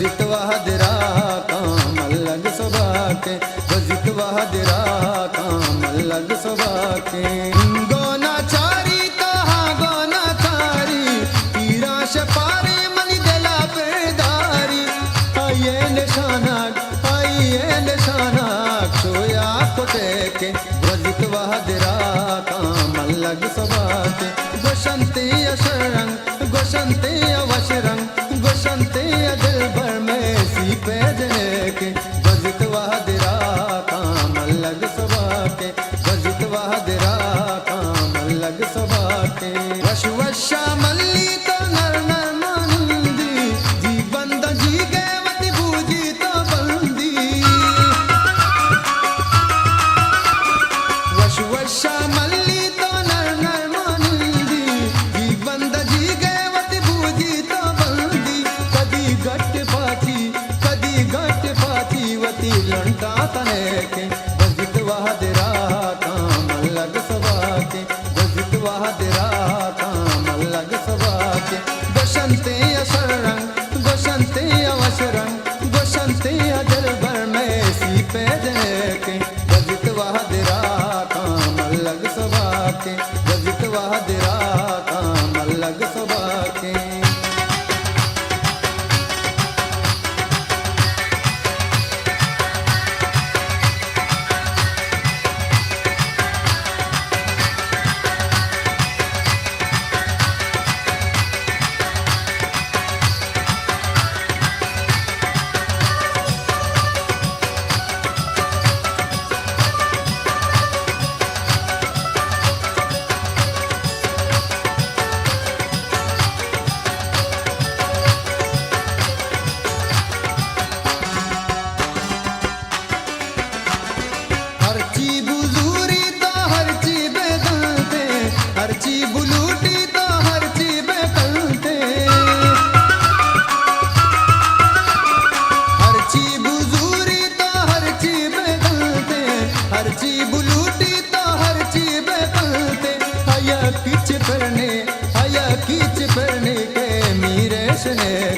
गजित वहदरा काम अलग सुबह के, गजित वहदरा काम अलग सुबह के। गोना चारी तहा गोना चारी पीरा शपारे मनी दिला बेदारी। आइए निशाना सोया को के, गजित वहदरा काम अलग सुबह के। गोशंते अशरंग गोशंते अवशरंग गोशंते दिल भर में सी पैजने के, गजित वहदरा काम अलग सुबह के, गजित वहदरा काम अलग सुबह के। वश वशा मल्ली तो नर नर मानंदी जी बंद जी गए मत बूझी तो बंदी। वश वशा मल्ली तो नर नर मानंदी जी बंद जी गए मत बूझी तो बंदी। कदी गट पाची वती लंटा तने के, गजित वहदरा काम अलग सुबह के, गजित वहदरा काम अलग सुबह के। गोशंते अशरंग गोशंते अवशरंग गोशंते दिल भर में सी पैजने के, गजित वहदरा काम अलग सुबह के, गजित वहदरा काम अलग सुबह के।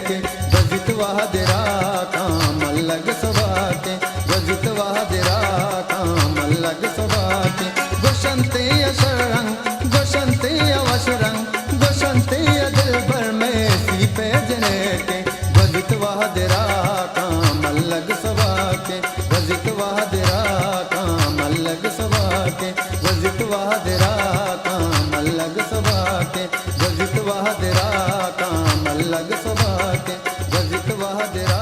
के, गजित वहदरा काम अलग सुबह के, गजित वहदरा काम अलग सुबह के। गोशंते अशरंग गोशंते अवशरंग गोशंते दिल भर में सी पैजने के, गजित वहदरा काम अलग सुबह के, गजित वहदरा काम अलग सुबह के, गजित वहदरा काम अलग सुबह के, गजित वहदरा काम अलग सुबह के, गजित वहदरा।